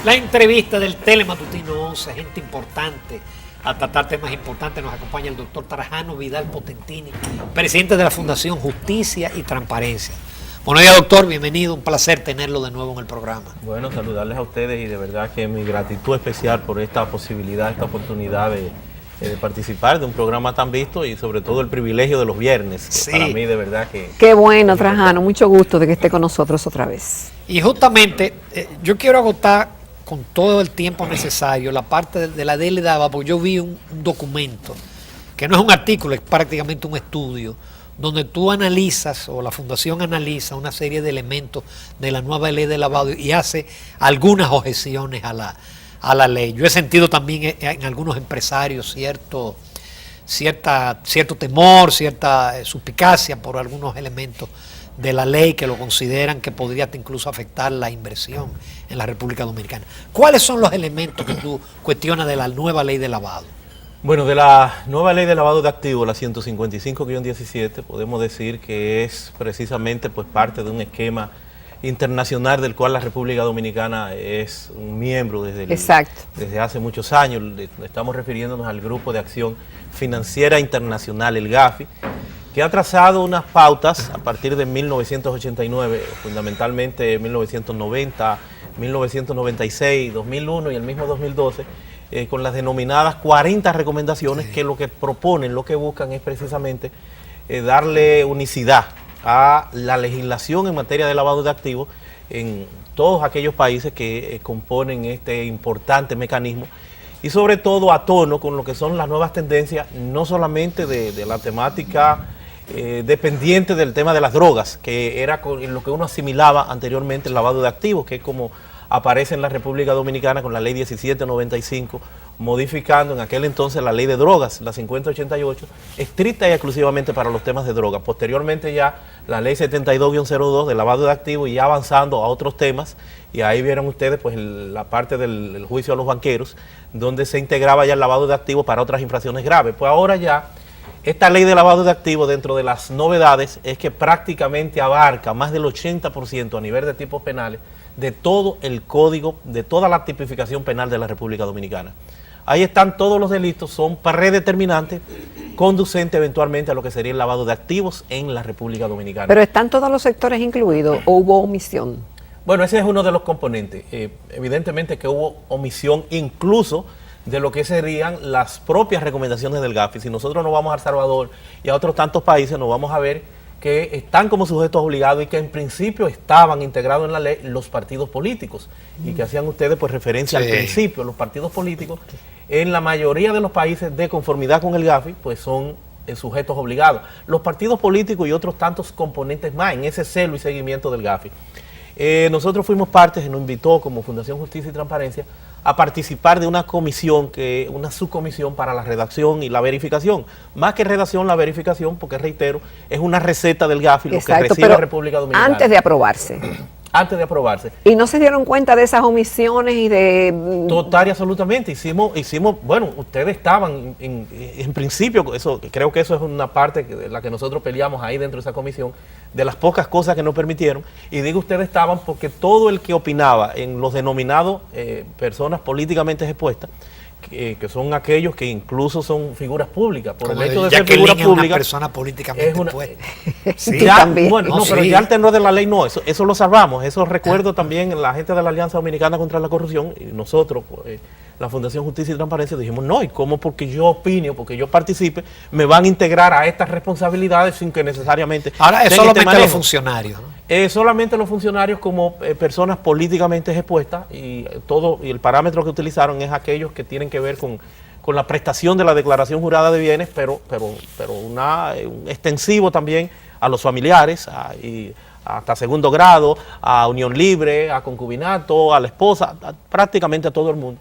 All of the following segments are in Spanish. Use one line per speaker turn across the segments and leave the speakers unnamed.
La entrevista del Telematutino 11, gente importante, a tratar temas importantes. Nos acompaña el doctor Trajano Vidal Potentini, presidente de la Fundación Justicia y Transparencia. Buenos días, doctor, bienvenido, un placer tenerlo de nuevo en el programa.
Bueno, saludarles a ustedes y de verdad que mi gratitud especial por esta posibilidad, esta oportunidad de participar de un programa tan visto y sobre todo el privilegio de los viernes, que
sí.
Para mí de verdad que...
Qué bueno, Trajano, mucho gusto de que esté con nosotros otra vez.
Y justamente yo quiero agotar con todo el tiempo necesario la parte de la ley de lavado, porque yo vi un documento, que no es un artículo, es prácticamente un estudio, donde tú analizas, o la Fundación analiza una serie de elementos de la nueva ley de lavado y hace algunas objeciones a la ley. Yo he sentido también en algunos empresarios cierto temor, cierta suspicacia por algunos elementos de la ley que lo consideran que podría incluso afectar la inversión en la República Dominicana. ¿Cuáles son los elementos que tú cuestionas de la nueva ley de lavado?
Bueno, de la nueva ley de lavado de activos, la 155-17, podemos decir que es precisamente pues parte de un esquema internacional del cual la República Dominicana es un miembro desde hace muchos años. Estamos refiriéndonos al Grupo de Acción Financiera Internacional, el GAFI, que ha trazado unas pautas a partir de 1989, fundamentalmente 1990, 1996, 2001 y el mismo 2012, con las denominadas 40 recomendaciones, sí, que lo que proponen, lo que buscan es precisamente darle unicidad a la legislación en materia de lavado de activos en todos aquellos países que componen este importante mecanismo, y sobre todo a tono con lo que son las nuevas tendencias, no solamente de la temática dependiente del tema de las drogas, que era con lo que uno asimilaba anteriormente el lavado de activos, que es como aparece en la República Dominicana con la ley 1795, modificando en aquel entonces la ley de drogas, la 5088, estricta y exclusivamente para los temas de drogas. Posteriormente ya la ley 72-02 de lavado de activos, y ya avanzando a otros temas, y ahí vieron ustedes pues la parte del juicio a los banqueros, donde se integraba ya el lavado de activos para otras infracciones graves. Pues ahora ya esta ley de lavado de activos, dentro de las novedades, es que prácticamente abarca más del 80% a nivel de tipos penales de todo el código, de toda la tipificación penal de la República Dominicana. Ahí están todos los delitos, son predeterminantes, conducentes eventualmente a lo que sería el lavado de activos en la República Dominicana.
¿Pero están todos los sectores incluidos o hubo omisión?
Bueno, ese es uno de los componentes. Evidentemente que hubo omisión incluso de lo que serían las propias recomendaciones del GAFI. Si nosotros nos vamos a El Salvador y a otros tantos países, nos vamos a ver que están como sujetos obligados y que en principio estaban integrados en la ley los partidos políticos, y que hacían ustedes pues referencia al principio. Los partidos políticos en la mayoría de los países, de conformidad con el GAFI, pues son sujetos obligados. Los partidos políticos y otros tantos componentes más en ese celo y seguimiento del GAFI. Nosotros fuimos parte, se nos invitó como Fundación Justicia y Transparencia a participar de una comisión, una subcomisión para la redacción y la verificación. Más que redacción, la verificación, porque reitero, es una receta del GAFI, lo que recibe la República Dominicana.
Antes de aprobarse.
Antes de aprobarse.
¿Y no se dieron cuenta de esas omisiones y de...?
Total y absolutamente. Hicimos, bueno, ustedes estaban en principio, eso, creo que eso es una parte de la que nosotros peleamos ahí dentro de esa comisión, de las pocas cosas que nos permitieron, y digo ustedes estaban porque todo el que opinaba en los denominados personas políticamente expuestas, que son aquellos que incluso son figuras públicas, por el hecho de ser figura pública,
una persona políticamente expuesta.
Sí, ya, bueno, no, pero ya el tenor de la ley no, eso lo salvamos. Eso recuerdo también la gente de la Alianza Dominicana contra la Corrupción, y nosotros, la Fundación Justicia y Transparencia, dijimos no, y cómo porque yo opine, porque yo participe, me van a integrar a estas responsabilidades sin que necesariamente...
Ahora es solamente los funcionarios, ¿no?
Solamente los funcionarios como personas políticamente expuestas, y el parámetro que utilizaron es aquellos que tienen que ver con la prestación de la declaración jurada de bienes, pero un extensivo también a los familiares, y hasta segundo grado, a unión libre, a concubinato, a la esposa, prácticamente a todo el mundo.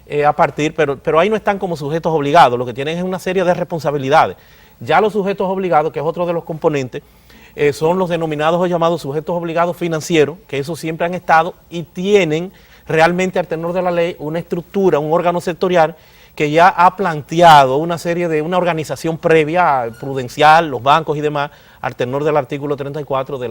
Pero ahí no están como sujetos obligados, lo que tienen es una serie de responsabilidades. Ya los sujetos obligados, que es otro de los componentes, son los denominados o llamados sujetos obligados financieros, que esos siempre han estado y tienen realmente al tenor de la ley una estructura, un órgano sectorial que ya ha planteado una organización previa, prudencial, los bancos y demás, al tenor del artículo 34 de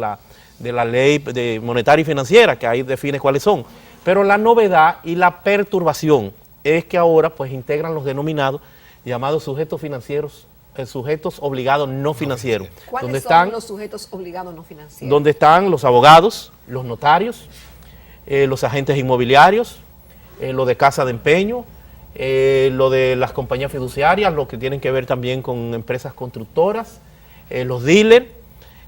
la ley monetaria y financiera, que ahí define cuáles son. Pero la novedad y la perturbación es que ahora pues integran los denominados llamados sujetos financieros, sujetos obligados no financieros.
¿Cuáles son los sujetos obligados no financieros?
Donde están los abogados, los notarios, los agentes inmobiliarios, lo de casa de empeño, lo de las compañías fiduciarias, lo que tienen que ver también con empresas constructoras, los dealers,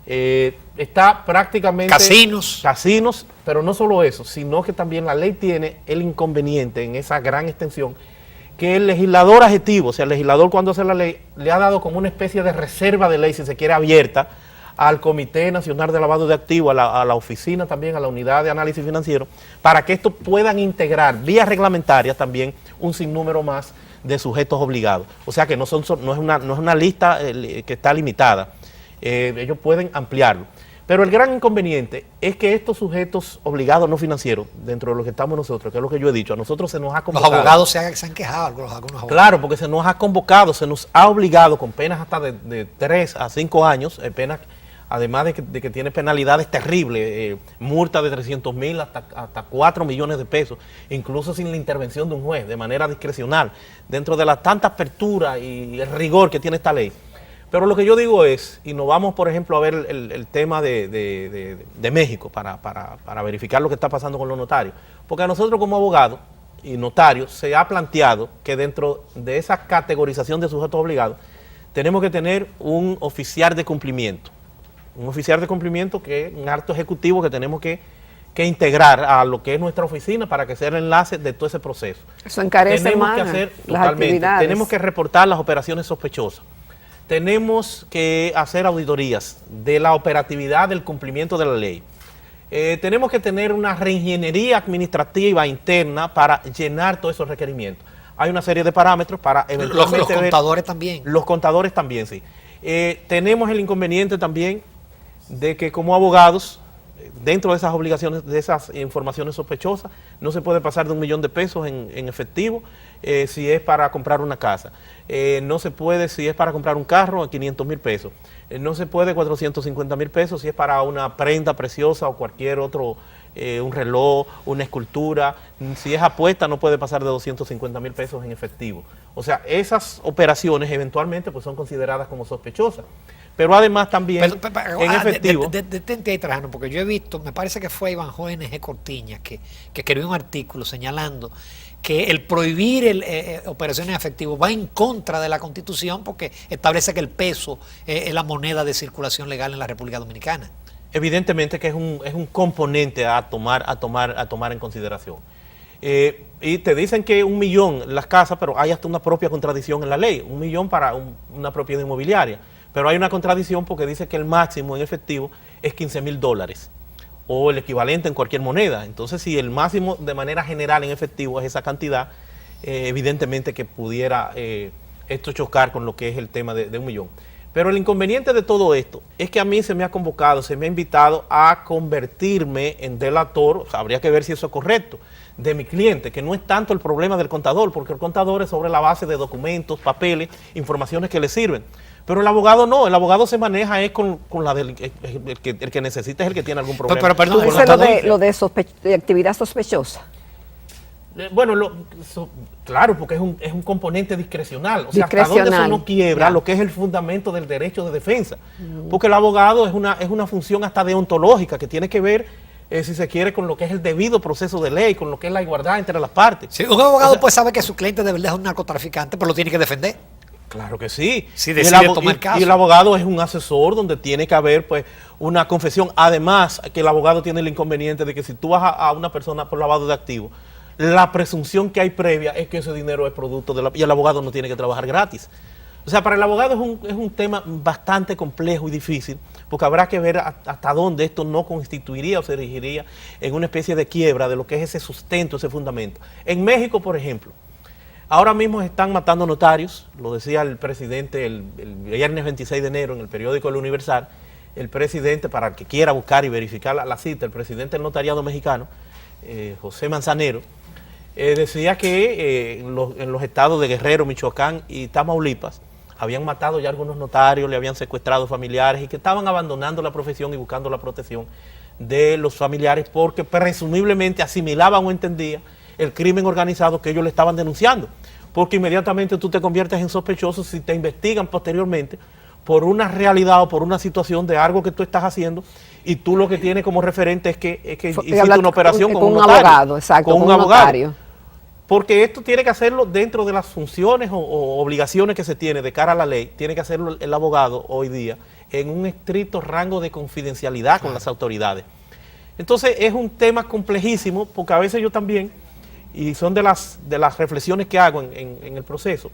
está prácticamente... Casinos, pero no solo eso, sino que también la ley tiene el inconveniente en esa gran extensión, que el legislador adjetivo, o sea, el legislador cuando hace la ley, le ha dado como una especie de reserva de ley, si se quiere, abierta al Comité Nacional de Lavado de Activos, a la oficina también, a la unidad de análisis financiero, para que estos puedan integrar vía reglamentaria también un sinnúmero más de sujetos obligados. O sea que no es una lista que está limitada, ellos pueden ampliarlo. Pero el gran inconveniente es que estos sujetos obligados no financieros, dentro de los que estamos nosotros, que es lo que yo he dicho, a nosotros se nos ha convocado.
Los abogados se han quejado, algunos abogados.
Claro, porque se nos ha convocado, se nos ha obligado con penas hasta de 3 a 5 años, penas, además de que tiene penalidades terribles, multa de 300,000 hasta 4 millones de pesos, incluso sin la intervención de un juez, de manera discrecional, dentro de la tanta apertura y el rigor que tiene esta ley. Pero lo que yo digo es, y nos vamos por ejemplo a ver el tema de México para verificar lo que está pasando con los notarios, porque a nosotros como abogados y notarios se ha planteado que dentro de esa categorización de sujetos obligados tenemos que tener un oficial de cumplimiento, que es un acto ejecutivo que tenemos que integrar a lo que es nuestra oficina para que sea el enlace de todo ese proceso.
Eso encarece
tenemos
más
que hacer
las
totalmente,
actividades.
tenemos que reportar las operaciones sospechosas. Tenemos que hacer auditorías de la operatividad del cumplimiento de la ley. Tenemos que tener una reingeniería administrativa interna para llenar todos esos requerimientos. Hay una serie de parámetros para eventualmente
los contadores también.
Los contadores también, sí. Tenemos el inconveniente también de que como abogados, dentro de esas obligaciones, de esas informaciones sospechosas, no se puede pasar de 1 millón de pesos en efectivo si es para comprar una casa. No se puede si es para comprar un carro a 500,000 pesos. No se puede 450,000 pesos si es para una prenda preciosa o cualquier otro, un reloj, una escultura. Si es apuesta no puede pasar de 250,000 pesos en efectivo. O sea, esas operaciones eventualmente pues son consideradas como sospechosas. Pero además también en efectivo...
Detente ahí, Trajano, porque yo he visto, me parece que fue Iván J.N.G. Cortiñas que escribió un artículo señalando que el prohibir operaciones en efectivo va en contra de la Constitución porque establece que el peso es la moneda de circulación legal en la República Dominicana.
Evidentemente que es un componente a tomar en consideración. Y te dicen que 1 millón las casas, pero hay hasta una propia contradicción en la ley, 1 millón para una propiedad inmobiliaria. Pero hay una contradicción porque dice que el máximo en efectivo es $15,000 o el equivalente en cualquier moneda. Entonces, si el máximo de manera general en efectivo es esa cantidad, evidentemente que pudiera esto chocar con lo que es el tema de 1 millón. Pero el inconveniente de todo esto es que a mí se me ha convocado, se me ha invitado a convertirme en delator, o sea, habría que ver si eso es correcto, de mi cliente, que no es tanto el problema del contador, porque el contador es sobre la base de documentos, papeles, informaciones que le sirven. Pero el abogado no, el abogado se maneja es con la del el que necesita es el que tiene algún problema.
Pero perdón,
Con
lo de actividad sospechosa.
Bueno, claro, porque es un componente discrecional. O sea, hasta dónde eso no quiebra lo que es el fundamento del derecho de defensa. Porque el abogado es una función hasta deontológica que tiene que ver, si se quiere, con lo que es el debido proceso de ley, con lo que es la igualdad entre las partes.
Sí, un abogado puede saber que su cliente de verdad es un narcotraficante, pero lo tiene que defender.
Claro que sí.
Si decide tomar caso.
Y el abogado es un asesor donde tiene que haber pues una confesión. Además, que el abogado tiene el inconveniente de que si tú vas a una persona por lavado de activos, la presunción que hay previa es que ese dinero es producto de y el abogado no tiene que trabajar gratis. O sea, para el abogado es un tema bastante complejo y difícil, porque habrá que ver hasta dónde esto no constituiría o se erigiría en una especie de quiebra de lo que es ese sustento, ese fundamento. En México, por ejemplo, ahora mismo están matando notarios, lo decía el presidente el viernes 26 de enero en el periódico El Universal, el presidente, para el que quiera buscar y verificar la cita, el presidente del notariado mexicano, José Manzanero, decía que en los estados de Guerrero, Michoacán y Tamaulipas habían matado ya algunos notarios, le habían secuestrado familiares y que estaban abandonando la profesión y buscando la protección de los familiares porque presumiblemente asimilaban o entendían el crimen organizado que ellos le estaban denunciando, porque inmediatamente tú te conviertes en sospechoso si te investigan posteriormente por una realidad o por una situación de algo que tú estás haciendo y tú lo que tienes como referente es que hiciste una operación con un notario,
abogado, exacto,
con un
abogado.
Notario. Porque esto tiene que hacerlo dentro de las funciones o obligaciones que se tiene de cara a la ley, tiene que hacerlo el abogado hoy día en un estricto rango de confidencialidad con las autoridades. Entonces es un tema complejísimo porque a veces yo también, y son de las reflexiones que hago en el proceso,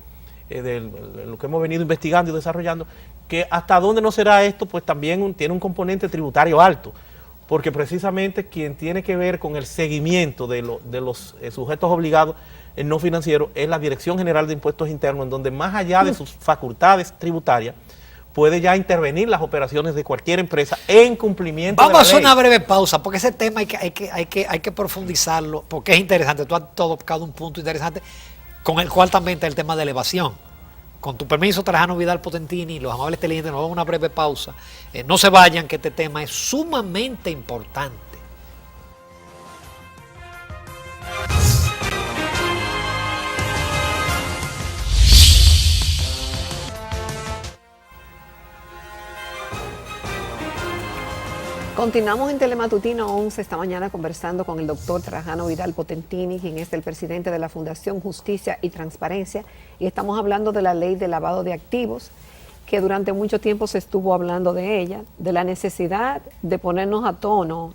de lo que hemos venido investigando y desarrollando, que hasta dónde no será esto, pues también tiene un componente tributario alto, porque precisamente quien tiene que ver con el seguimiento de los sujetos obligados no financieros es la Dirección General de Impuestos Internos, en donde más allá de sus facultades tributarias, puede ya intervenir las operaciones de cualquier empresa en cumplimiento de la ley.
Vamos a hacer una breve pausa, porque ese tema hay que profundizarlo, porque es interesante. Tú has tocado un punto interesante, con el cual también está el tema de elevación. Con tu permiso, Trajano Vidal Potentini, los amables televidentes, nos vamos a una breve pausa. No se vayan, que este tema es sumamente importante.
Continuamos en Telematutino 11 esta mañana conversando con el doctor Trajano Vidal Potentini, quien es el presidente de la Fundación Justicia y Transparencia, y estamos hablando de la ley de lavado de activos, que durante mucho tiempo se estuvo hablando de ella, de la necesidad de ponernos a tono,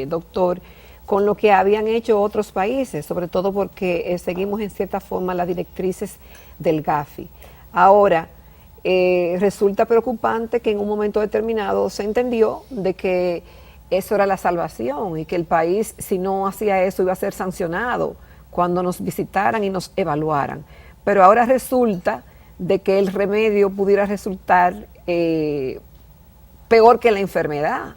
doctor, con lo que habían hecho otros países, sobre todo porque seguimos en cierta forma las directrices del GAFI. Ahora, resulta preocupante que en un momento determinado se entendió de que eso era la salvación y que el país, si no hacía eso, iba a ser sancionado cuando nos visitaran y nos evaluaran. Pero ahora resulta de que el remedio pudiera resultar peor que la enfermedad.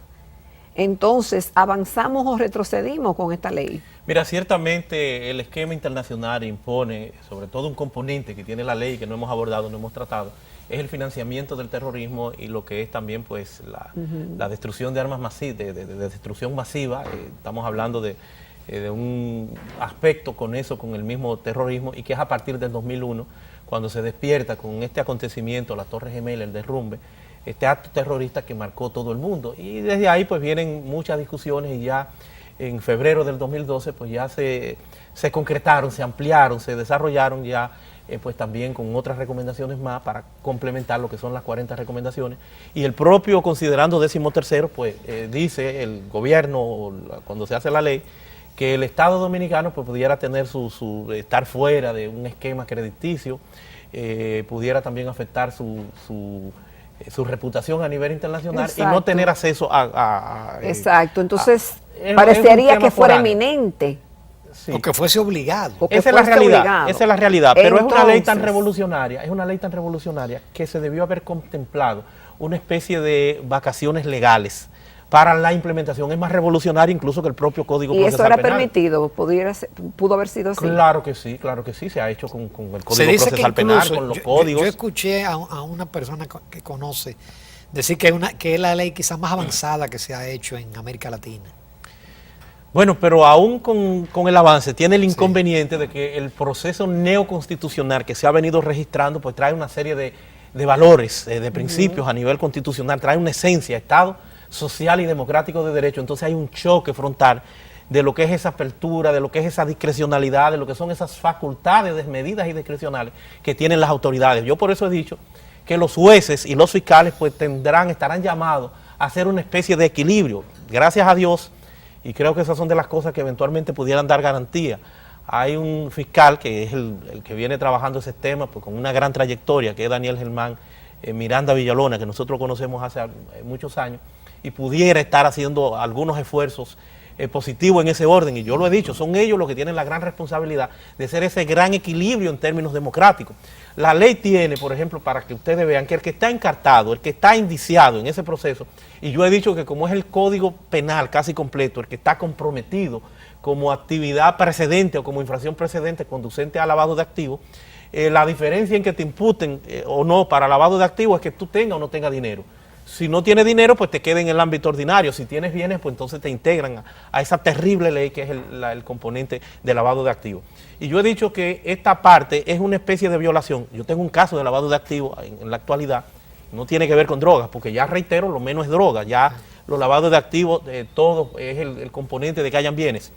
Entonces, ¿avanzamos o retrocedimos con esta ley?
Mira, ciertamente el esquema internacional impone, sobre todo un componente que tiene la ley que no hemos abordado, no hemos tratado, es el financiamiento del terrorismo y lo que es también pues la destrucción de armas masivas, de destrucción masiva. Estamos hablando de un aspecto con eso, con el mismo terrorismo, y que es a partir del 2001, cuando se despierta con este acontecimiento, la Torre Gemela, el derrumbe, este acto terrorista que marcó todo el mundo. Y desde ahí pues vienen muchas discusiones y ya en febrero del 2012 pues ya se concretaron, se ampliaron, se desarrollaron ya pues también con otras recomendaciones más para complementar lo que son las 40 recomendaciones. Y el propio, considerando 13º, pues dice el gobierno, cuando se hace la ley, que el Estado dominicano pues pudiera tener estar fuera de un esquema crediticio, pudiera también afectar su reputación a nivel internacional. Exacto. Y no tener acceso
exacto, entonces parecería que fuera eminente.
Sí. O que fuese obligado.
Esa es la realidad, esa es la realidad. Pero entonces, es una ley tan revolucionaria que se debió haber contemplado una especie de vacaciones legales para la implementación. Es más revolucionaria incluso que el propio Código Procesal Penal.
¿Y eso era permitido? ¿Pudo haber sido así?
Claro que sí, se ha hecho con el Código Procesal Penal, con los códigos.
Yo escuché a una persona que conoce decir que es la ley quizás más avanzada que se ha hecho en América Latina.
Bueno, pero aún con el avance tiene el inconveniente de que el proceso neoconstitucional que se ha venido registrando pues trae una serie de valores, de principios a nivel constitucional, trae una esencia, Estado social y democrático de derecho. Entonces hay un choque frontal de lo que es esa apertura, de lo que es esa discrecionalidad, de lo que son esas facultades desmedidas y discrecionales que tienen las autoridades. Yo por eso he dicho que los jueces y los fiscales pues estarán llamados a hacer una especie de equilibrio. Gracias a Dios, y creo que esas son de las cosas que eventualmente pudieran dar garantía. Hay un fiscal que es el que viene trabajando ese tema pues, con una gran trayectoria, que es Daniel Germán Miranda Villalona, que nosotros conocemos hace muchos años, y pudiera estar haciendo algunos esfuerzos positivos en ese orden. Y yo lo he dicho, son ellos los que tienen la gran responsabilidad de hacer ese gran equilibrio en términos democráticos. La ley tiene, por ejemplo, para que ustedes vean que el que está encartado, el que está indiciado en ese proceso, y yo he dicho que como es el Código Penal casi completo, el que está comprometido como actividad precedente o como infracción precedente conducente a lavado de activos, la diferencia en que te imputen o no para lavado de activos es que tú tengas o no tengas dinero. Si no tienes dinero, pues te queda en el ámbito ordinario. Si tienes bienes, pues entonces te integran a esa terrible ley que es el componente de lavado de activos. Y yo he dicho que esta parte es una especie de violación. Yo tengo un caso de lavado de activos en la actualidad, no tiene que ver con drogas, porque ya reitero, lo menos es droga, ya los lavados de activos, todo es el componente de que hayan bienes.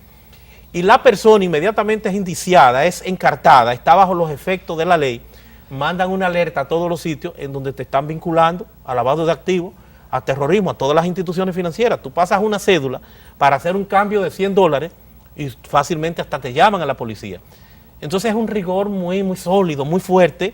Y la persona inmediatamente es indiciada, es encartada, está bajo los efectos de la ley, mandan una alerta a todos los sitios en donde te están vinculando a lavado de activos, a terrorismo, a todas las instituciones financieras. Tú pasas una cédula para hacer un cambio de $100 y fácilmente hasta te llaman a la policía. Entonces es un rigor muy, muy sólido, muy fuerte,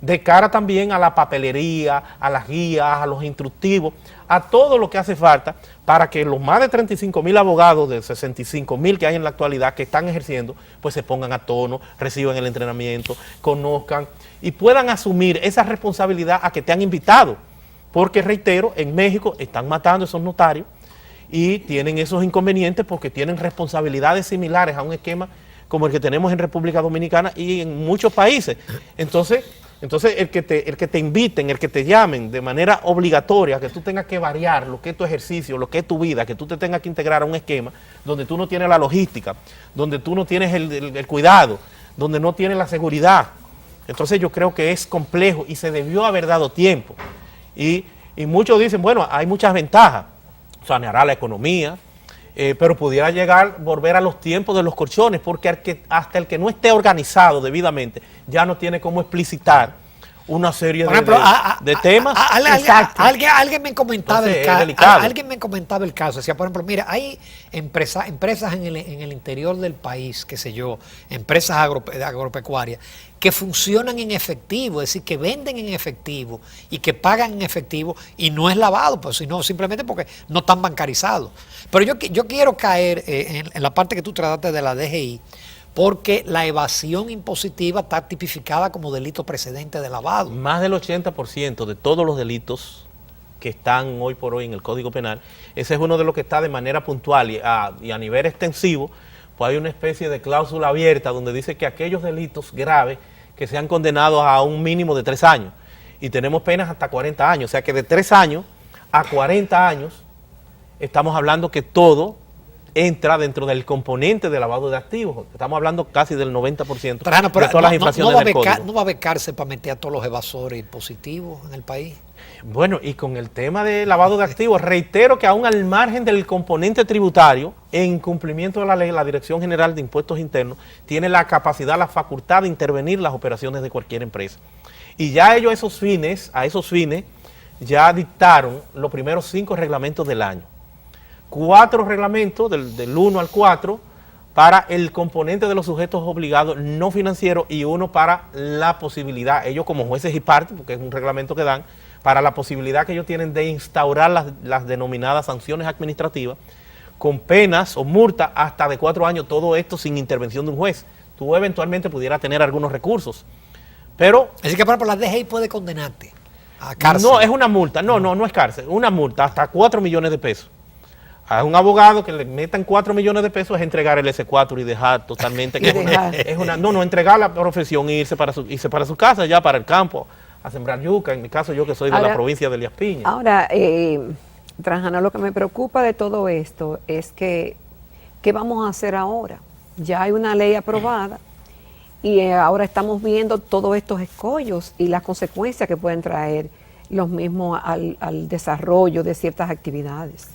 de cara también a la papelería, a las guías, a los instructivos, a todo lo que hace falta para que los más de 35.000 abogados de 65.000 que hay en la actualidad que están ejerciendo, pues se pongan a tono, reciban el entrenamiento, conozcan y puedan asumir esa responsabilidad a que te han invitado. Porque, reitero, en México están matando a esos notarios y tienen esos inconvenientes porque tienen responsabilidades similares a un esquema como el que tenemos en República Dominicana y en muchos países. Entonces el que te inviten, el que te llamen de manera obligatoria, que tú tengas que variar lo que es tu ejercicio, lo que es tu vida, que tú te tengas que integrar a un esquema donde tú no tienes la logística, donde tú no tienes el cuidado, donde no tienes la seguridad. Entonces yo creo que es complejo y se debió haber dado tiempo. Y muchos dicen, bueno, hay muchas ventajas, saneará la economía, pero pudiera volver a los tiempos de los colchones, porque hasta el que no esté organizado debidamente ya no tiene cómo explicitar una serie de temas.
Alguien me comentaba el caso, decía, por ejemplo, mira, hay empresas en el interior del país, qué sé yo, empresas agropecuarias, que funcionan en efectivo, es decir, que venden en efectivo y que pagan en efectivo y no es lavado, pues, sino simplemente porque no están bancarizados. Pero yo quiero caer en la parte que tú trataste de la DGI, porque la evasión impositiva está tipificada como delito precedente de lavado.
Más del 80% de todos los delitos que están hoy por hoy en el Código Penal, ese es uno de los que está de manera puntual y a nivel extensivo, pues hay una especie de cláusula abierta donde dice que aquellos delitos graves que sean condenados a un mínimo de 3 años, y tenemos penas hasta 40 años, o sea que de 3 años a 40 años estamos hablando que todo entra dentro del componente de lavado de activos. Estamos hablando casi del 90%
Trajano,
de todas las infracciones del Código.
¿No va a becarse para meter a todos los evasores positivos en el país?
Bueno, y con el tema de lavado de activos, reitero que aún al margen del componente tributario, en cumplimiento de la ley, la Dirección General de Impuestos Internos tiene la capacidad, la facultad de intervenir las operaciones de cualquier empresa. Y ya ellos a esos fines, ya dictaron los primeros 5 reglamentos del año. 4 reglamentos, del 1 al 4, para el componente de los sujetos obligados no financieros y 1 para la posibilidad, ellos como jueces y partes, porque es un reglamento que dan, para la posibilidad que ellos tienen de instaurar las denominadas sanciones administrativas con penas o multas hasta de 4 años, todo esto sin intervención de un juez. Tú eventualmente pudieras tener algunos recursos, pero...
Así que, por ejemplo, la DGI puede condenarte a cárcel.
No, es una multa, no es cárcel, una multa hasta 4 millones de pesos. A un abogado que le metan 4 millones de pesos es entregar el S4 y dejar totalmente... No, entregar la profesión e irse para su casa, ya para el campo, a sembrar yuca, en mi caso yo que soy de la provincia de Elías Piña.
Ahora, Trajano, lo que me preocupa de todo esto es que, ¿qué vamos a hacer ahora? Ya hay una ley aprobada y ahora estamos viendo todos estos escollos y las consecuencias que pueden traer los mismos al desarrollo de ciertas actividades.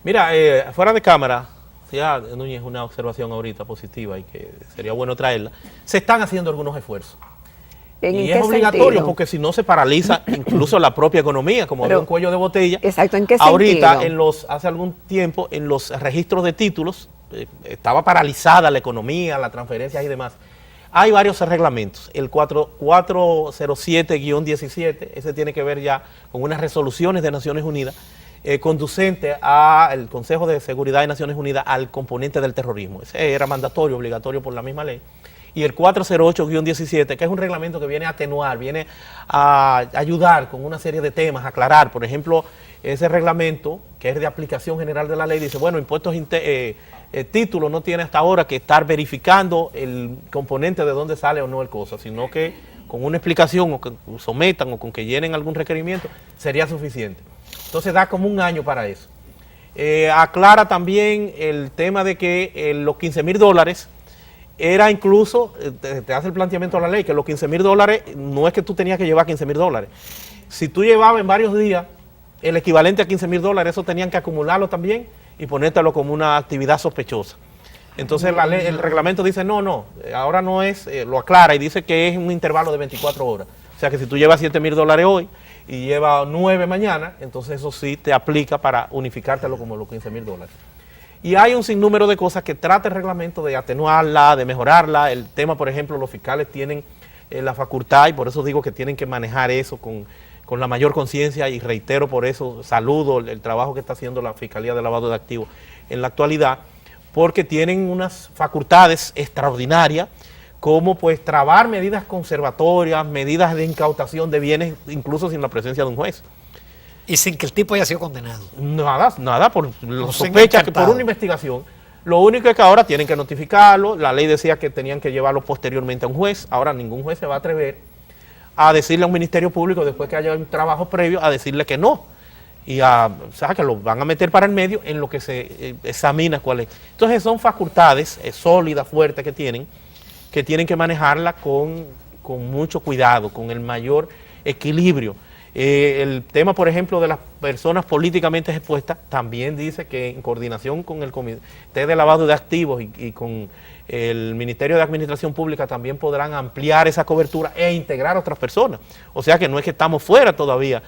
Mira, fuera de cámara, ya Núñez, una observación ahorita positiva y que sería bueno traerla, se están haciendo algunos esfuerzos. Y es obligatorio sentido? Porque si no se paraliza incluso la propia economía, como había un cuello de botella.
Exacto, ¿en qué
ahorita,
sentido?
Hace algún tiempo, en los registros de títulos, estaba paralizada la economía, las transferencias y demás. Hay varios reglamentos. El 407-17, ese tiene que ver ya con unas resoluciones de Naciones Unidas, conducente al Consejo de Seguridad de Naciones Unidas al componente del terrorismo. Ese era mandatorio, obligatorio por la misma ley. Y el 408-17, que es un reglamento que viene a atenuar, viene a ayudar con una serie de temas, a aclarar. Por ejemplo, ese reglamento, que es de aplicación general de la ley, dice, bueno, título no tiene hasta ahora que estar verificando el componente de dónde sale o no el cosa, sino que con una explicación o que sometan o con que llenen algún requerimiento sería suficiente. Entonces da como un año para eso. Aclara también el tema de que los $15,000 era incluso, te hace el planteamiento de la ley, que los $15,000 no es que tú tenías que llevar $15,000. Si tú llevabas en varios días el equivalente a $15,000, eso tenían que acumularlo también y ponértelo como una actividad sospechosa. Entonces la ley, el reglamento dice, no, ahora no es, lo aclara y dice que es un intervalo de 24 horas. O sea que si tú llevas $7,000 hoy y llevas 9 mañana, entonces eso sí te aplica para unificártelo como los $15,000. Y hay un sinnúmero de cosas que trata el reglamento de atenuarla, de mejorarla. El tema, por ejemplo, los fiscales tienen la facultad, y por eso digo que tienen que manejar eso con la mayor conciencia, y reitero por eso, saludo el trabajo que está haciendo la Fiscalía de Lavado de Activos en la actualidad, porque tienen unas facultades extraordinarias, como pues trabar medidas conservatorias, medidas de incautación de bienes, incluso sin la presencia de un juez.
Y sin que el tipo haya sido condenado.
Nada, por sospecha que por una investigación. Lo único es que ahora tienen que notificarlo. La ley decía que tenían que llevarlo posteriormente a un juez. Ahora ningún juez se va a atrever a decirle a un ministerio público, después que haya un trabajo previo, a decirle que no. O sea, que lo van a meter para el medio en lo que se examina cuál es. Entonces son facultades sólidas, fuertes que tienen que manejarla con mucho cuidado, con el mayor equilibrio. El tema, por ejemplo, de las personas políticamente expuestas, también dice que en coordinación con el Comité de Lavado de Activos y con el Ministerio de Administración Pública también podrán ampliar esa cobertura e integrar a otras personas. O sea que no es que estamos fuera todavía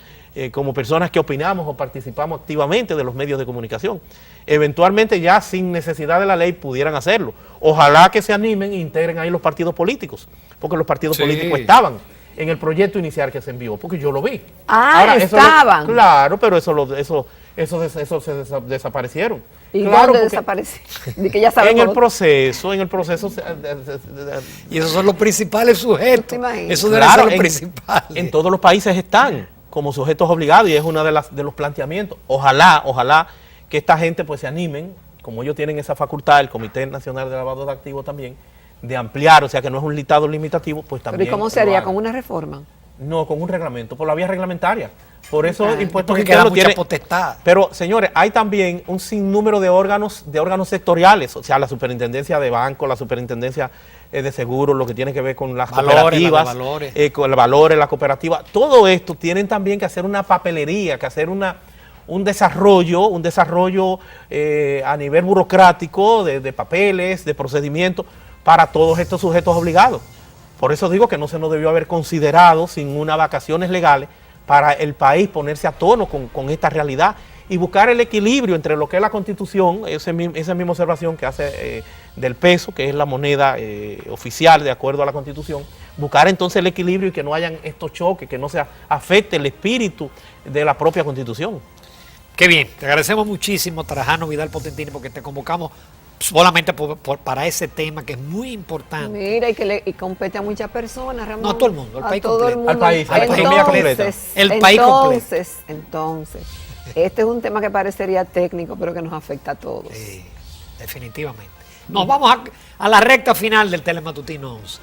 como personas que opinamos o participamos activamente de los medios de comunicación. Eventualmente ya sin necesidad de la ley pudieran hacerlo. Ojalá que se animen e integren ahí los partidos políticos, porque los partidos políticos estaban en el proyecto inicial que se envió, porque yo lo vi.
Ahora, estaban.
Claro, pero eso desaparecieron.
¿Y
claro,
dónde desapareció? De que ya sabemos.
En el proceso.
Y esos son los principales sujetos. Eso debe ser lo principal.
En todos los países están como sujetos obligados, y es uno de los planteamientos. Ojalá que esta gente pues se animen, como ellos tienen esa facultad, el Comité Nacional de Lavado de Activos también, de ampliar, o sea que no es un listado limitativo, pues también.
¿Pero y cómo se haría? ¿Con una reforma?
No, con un reglamento, por la vía reglamentaria. Por eso
impuestos internos tiene potestad.
Pero, señores, hay también un sinnúmero de órganos sectoriales, o sea, la superintendencia de banco, la superintendencia de seguros, lo que tiene que ver con las cooperativas, con los valores, la cooperativa. Todo esto tienen también que hacer una papelería, que hacer un desarrollo a nivel burocrático de papeles, de procedimientos para todos estos sujetos obligados. Por eso digo que no se nos debió haber considerado sin unas vacaciones legales para el país ponerse a tono con esta realidad y buscar el equilibrio entre lo que es la Constitución, esa misma observación que hace del peso, que es la moneda oficial de acuerdo a la Constitución, buscar entonces el equilibrio y que no hayan estos choques, que no se afecte el espíritu de la propia Constitución.
Qué bien, te agradecemos muchísimo, Trajano Vidal Potentini, porque te convocamos solamente para ese tema que es muy importante.
Mira, y que compete a muchas personas, Ramón.
No a todo el mundo, al país completo.
Al país completo.
El país completo.
Entonces, este es un tema que parecería técnico, pero que nos afecta a todos.
Definitivamente. Nos vamos a la recta final del Telematutino 11.